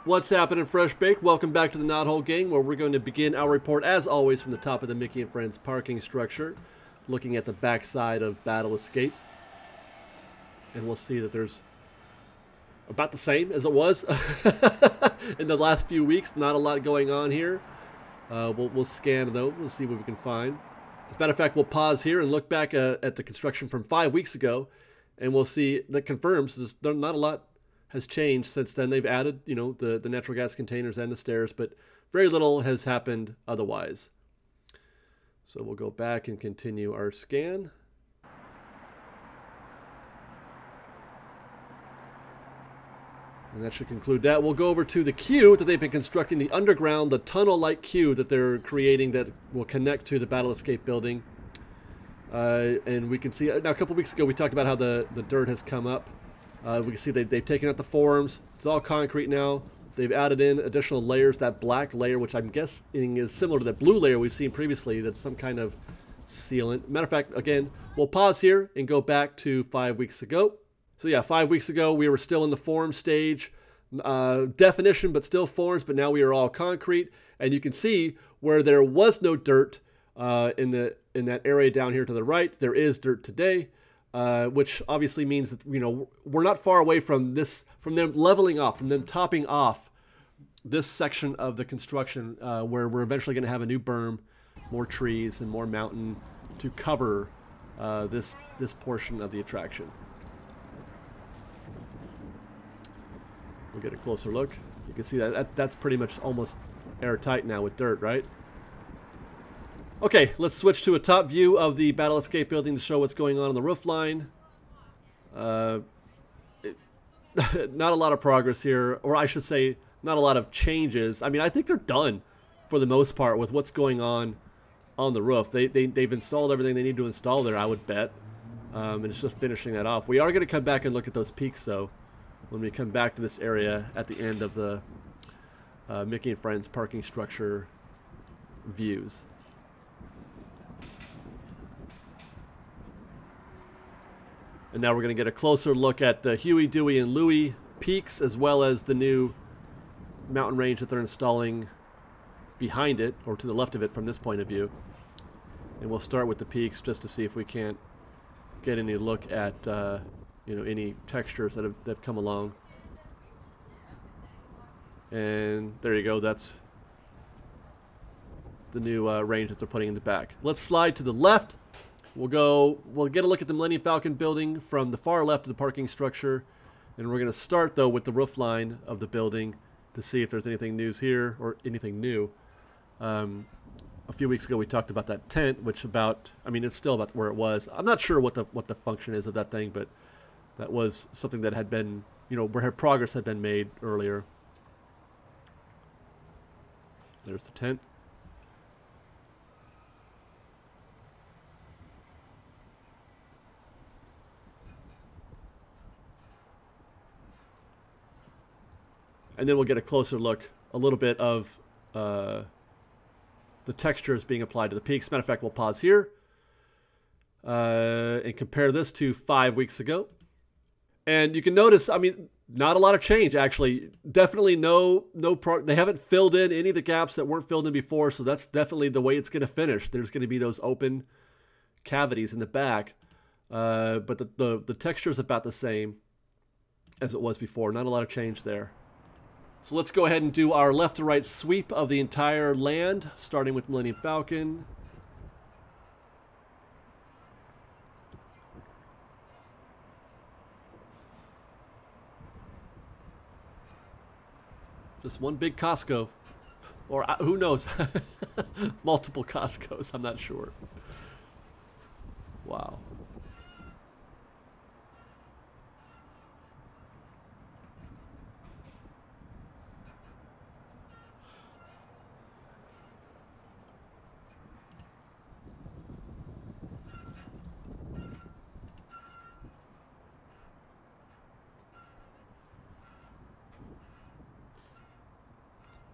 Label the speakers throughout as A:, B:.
A: What's happening, Fresh Baked? Welcome back to the Knothole Gang, where we're going to begin our report, as always, from the top of the Mickey and Friends parking structure, looking at the backside of Battle Escape. And we'll see that there's about the same as it was in the last few weeks. Not a lot going on here. We'll scan, though. We'll see what we can find. As a matter of fact, we'll pause here and look back at the construction from 5 weeks ago, and we'll see that confirms there's not a lot has changed since then. They've added, you know, the natural gas containers and the stairs, but very little has happened otherwise. So we'll go back and continue our scan. And that should conclude that. We'll go over to the queue that they've been constructing, the underground, the tunnel-like queue that they're creating that will connect to the Battle Escape building. And we can see, now a couple weeks ago we talked about how the dirt has come up. We can see they've taken out the forms. It's all concrete now. They've added in additional layers. That black layer, which I'm guessing is similar to that blue layer we've seen previously, that's some kind of sealant. Matter of fact, again, we'll pause here and go back to 5 weeks ago. So yeah, 5 weeks ago we were still in the form stage. Definition, but still forms, but now we are all concrete. And you can see where there was no dirt in that area down here to the right, there is dirt today. Which obviously means that, you know, we're not far away from them leveling off, from them topping off this section of the construction, where we're eventually going to have a new berm, more trees, and more mountain to cover this portion of the attraction. We'll get a closer look. You can see that's pretty much almost airtight now with dirt, right? Okay, let's switch to a top view of the Battle Escape building to show what's going on the roof line. Not a lot of progress here, or I should say, not a lot of changes. I mean, I think they're done for the most part with what's going on the roof. They've installed everything they need to install there, I would bet. And it's just finishing that off. We are going to come back and look at those peaks, though, when we come back to this area at the end of the Mickey and Friends parking structure views. And now we're going to get a closer look at the Huey, Dewey, and Louie peaks, as well as the new mountain range that they're installing behind it, or to the left of it from this point of view. And we'll start with the peaks just to see if we can't get any look at you know, any textures that have come along. And there you go. That's the new range that they're putting in the back. Let's slide to the left. We'll get a look at the Millennium Falcon building from the far left of the parking structure. And we're going to start, though, with the roof line of the building to see if there's anything new here or anything new. A few weeks ago we talked about that tent, which I mean, it's still about where it was. I'm not sure what the function is of that thing, but that was something that had been, you know, where progress had been made earlier. There's the tent. And then we'll get a closer look, a little bit of the textures being applied to the peaks. Matter of fact, we'll pause here and compare this to 5 weeks ago. And you can notice, I mean, not a lot of change, actually. Definitely they haven't filled in any of the gaps that weren't filled in before, so that's definitely the way it's going to finish. There's going to be those open cavities in the back, but the texture is about the same as it was before. Not a lot of change there. So let's go ahead and do our left to right sweep of the entire land, starting with Millennium Falcon. Just one big Costco. Or who knows? Multiple Costcos, I'm not sure. Wow.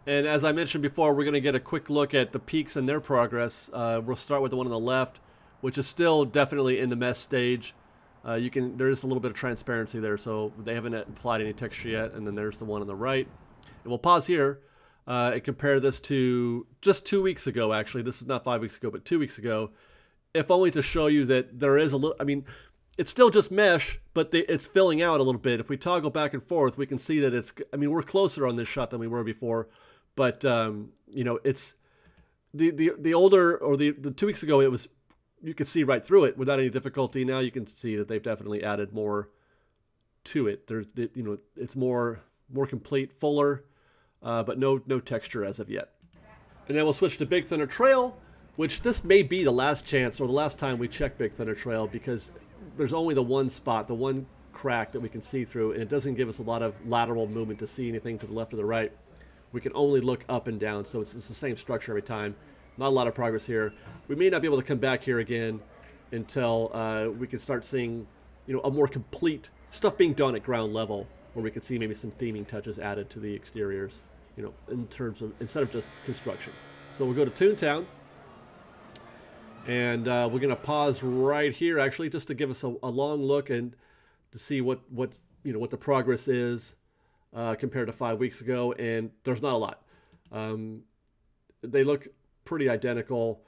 A: And as I mentioned before, we're going to get a quick look at the peaks and their progress. We'll start with the one on the left, which is still definitely in the mess stage. There is a little bit of transparency there, so they haven't applied any texture yet. And then there's the one on the right. And we'll pause here and compare this to just 2 weeks ago, actually. This is not 5 weeks ago, but 2 weeks ago. If only to show you that there is a little, I mean, it's still just mesh, but it's filling out a little bit. If we toggle back and forth, we can see that it's, I mean, we're closer on this shot than we were before. But, you know, it's the older, or the 2 weeks ago, it was, you could see right through it without any difficulty. Now you can see that they've definitely added more to it. There's, you know, it's more complete, fuller, but no texture as of yet. And then we'll switch to Big Thunder Trail, which this may be the last chance or the last time we check Big Thunder Trail, because there's only the one spot, the one crack that we can see through, and it doesn't give us a lot of lateral movement to see anything to the left or the right. We can only look up and down, so it's the same structure every time. Not a lot of progress here. We may not be able to come back here again until we can start seeing, you know, a more complete stuff being done at ground level, where we can see maybe some theming touches added to the exteriors, you know, in terms of, instead of just construction. So we'll go to Toontown, and we're going to pause right here, actually, just to give us a long look and to see what's you know, what the progress is compared to 5 weeks ago. And there's not a lot. They look pretty identical.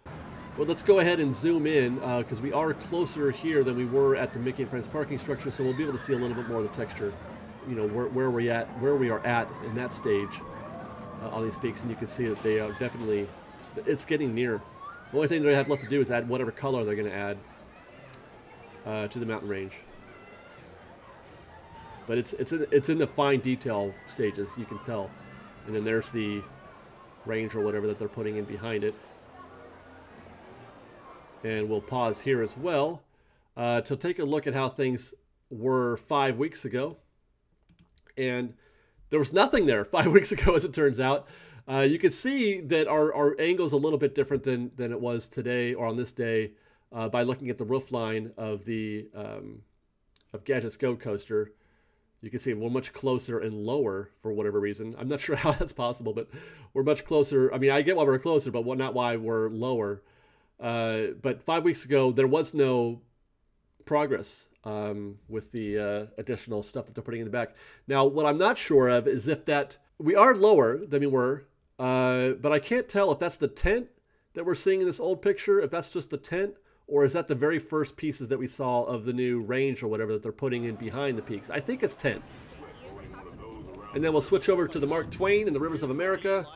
A: But let's go ahead and zoom in, because we are closer here than we were at the Mickey and Friends parking structure, so we'll be able to see a little bit more of the texture, you know, where we are at in that stage on these peaks. And you can see that they are definitely, it's getting near. The only thing they have left to do is add whatever color they're going to add to the mountain range. But it's in the fine detail stages, you can tell. And then there's the range or whatever that they're putting in behind it. And we'll pause here as well to take a look at how things were 5 weeks ago. And there was nothing there 5 weeks ago, as it turns out. You can see that our angle is a little bit different than it was today or on this day by looking at the roof line of the of Gadget's Go Coaster. You can see we're much closer and lower for whatever reason. I'm not sure how that's possible, but we're much closer. I mean, I get why we're closer, but not why we're lower. But 5 weeks ago, there was no progress with the additional stuff that they're putting in the back. Now, what I'm not sure of is if that, we are lower than we were, but I can't tell if that's the tent that we're seeing in this old picture, if that's just the tent, or is that the very first pieces that we saw of the new range or whatever that they're putting in behind the peaks. I think it's tent. And then we'll switch over to the Mark Twain and the Rivers of America.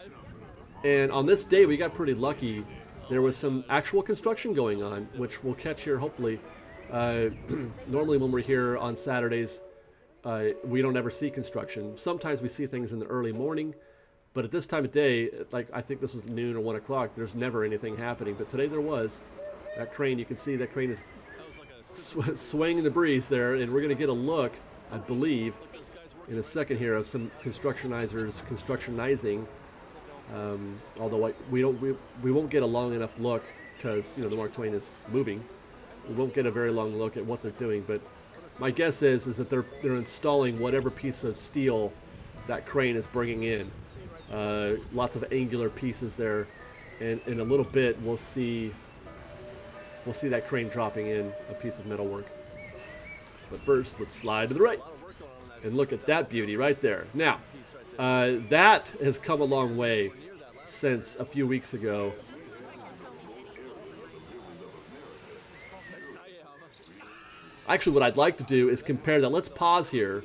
A: And on this day, we got pretty lucky. There was some actual construction going on, which we'll catch here, hopefully. Normally when we're here on Saturdays, we don't ever see construction. Sometimes we see things in the early morning, but at this time of day, like I think this was noon or 1 o'clock, there's never anything happening. But today there was. That crane, you can see that crane is swaying in the breeze there, and we're going to get a look, I believe, in a second here of some constructionizing. Although we won't get a long enough look because, you know, the Mark Twain is moving. We won't get a very long look at what they're doing, but my guess is that they're installing whatever piece of steel that crane is bringing in. Lots of angular pieces there, and in a little bit we'll see that crane dropping in a piece of metalwork. But first, let's slide to the right and look at that beauty right there. Now, that has come a long way since a few weeks ago. Actually, what I'd like to do is compare that. Let's pause here.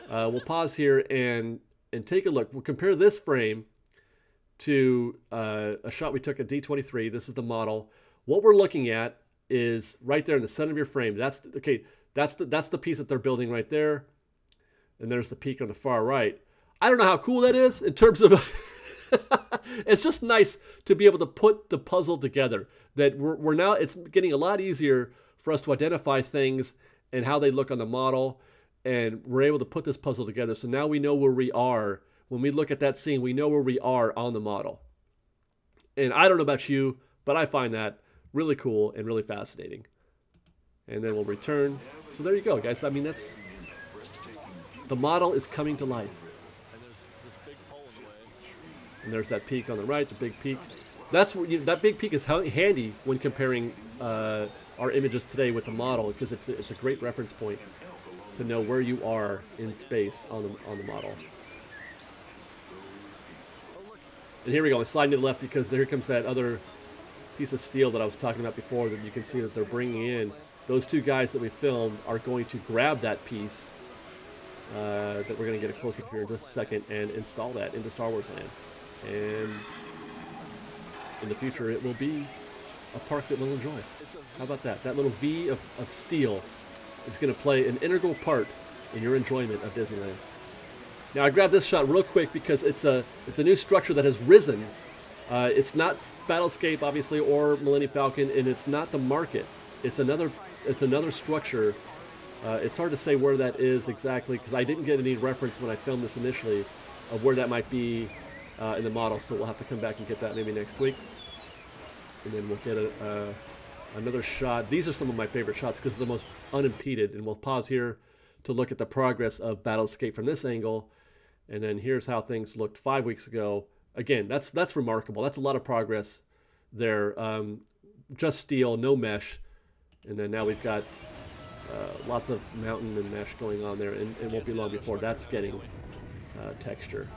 A: We'll pause here and take a look. We'll compare this frame to a shot we took at D23. This is the model. What we're looking at is right there in the center of your frame. That's the piece that they're building right there. And there's the peak on the far right. I don't know how cool that is in terms of it's just nice to be able to put the puzzle together. That we're now, it's getting a lot easier for us to identify things and how they look on the model, and we're able to put this puzzle together. So now we know where we are. When we look at that scene, we know where we are on the model. And I don't know about you, but I find that really cool and really fascinating. And then we'll return. So there you go, guys. I mean, that's, the model is coming to life. And there's that peak on the right, the big peak. That's what, that big peak is handy when comparing our images today with the model, because it's a great reference point to know where you are in space on the model. And here we go. I'm sliding to the left because here comes that other piece of steel that I was talking about before that you can see that they're bringing in. Those two guys that we filmed are going to grab that piece that we're going to get a close-up here in just a second and install that into Star Wars Land. And in the future, it will be a park that we'll enjoy. How about that? That little V of steel is going to play an integral part in your enjoyment of Disneyland. Now, I grabbed this shot real quick because it's a new structure that has risen. It's not Battlescape, obviously, or Millennium Falcon, and it's not the market. It's another structure. It's hard to say where that is exactly because I didn't get any reference when I filmed this initially of where that might be in the model. So we'll have to come back and get that maybe next week, and then we'll get another shot. These are some of my favorite shots because they're the most unimpeded. And we'll pause here to look at the progress of Battlescape from this angle, and then here's how things looked 5 weeks ago. Again, that's remarkable. That's a lot of progress there. Just steel, no mesh. And then now we've got lots of mountain and mesh going on there. And it won't be long before that's getting texture.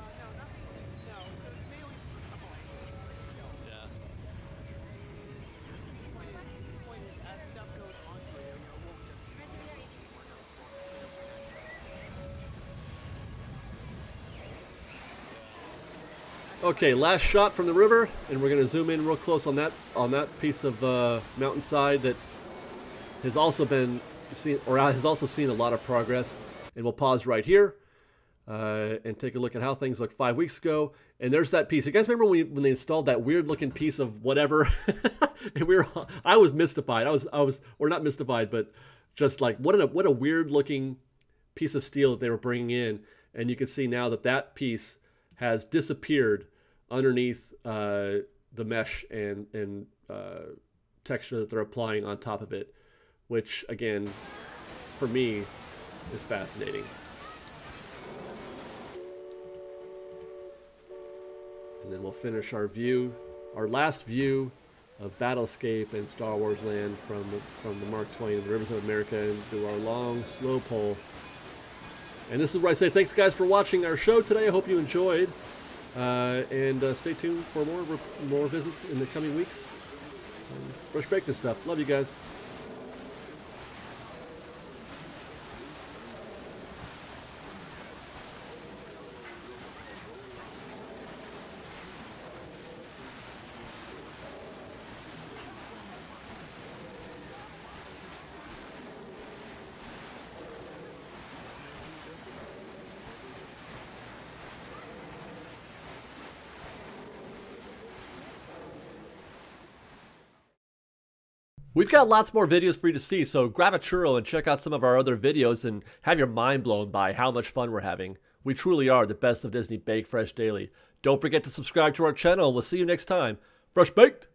A: Okay, last shot from the river, and we're going to zoom in real close on that piece of mountainside that has also been seen, or has also seen a lot of progress. And we'll pause right here and take a look at how things looked 5 weeks ago. And there's that piece. You guys remember when they installed that weird-looking piece of whatever? And I was mystified. I was, or not mystified, but just like what a weird-looking piece of steel that they were bringing in. And you can see now that piece has disappeared underneath the mesh and texture that they're applying on top of it, which again, for me, is fascinating. And then we'll finish our last view of Battlescape and Star Wars Land from the Mark Twain and the Rivers of America, and do our long, slow pull. And this is where I say thanks, guys, for watching our show today. I hope you enjoyed. And stay tuned for more visits in the coming weeks. Fresh baked and stuff. Love you guys. We've got lots more videos for you to see, so grab a churro and check out some of our other videos and have your mind blown by how much fun we're having. We truly are the best of Disney Bake Fresh Daily. Don't forget to subscribe to our channel, and we'll see you next time. Fresh Baked!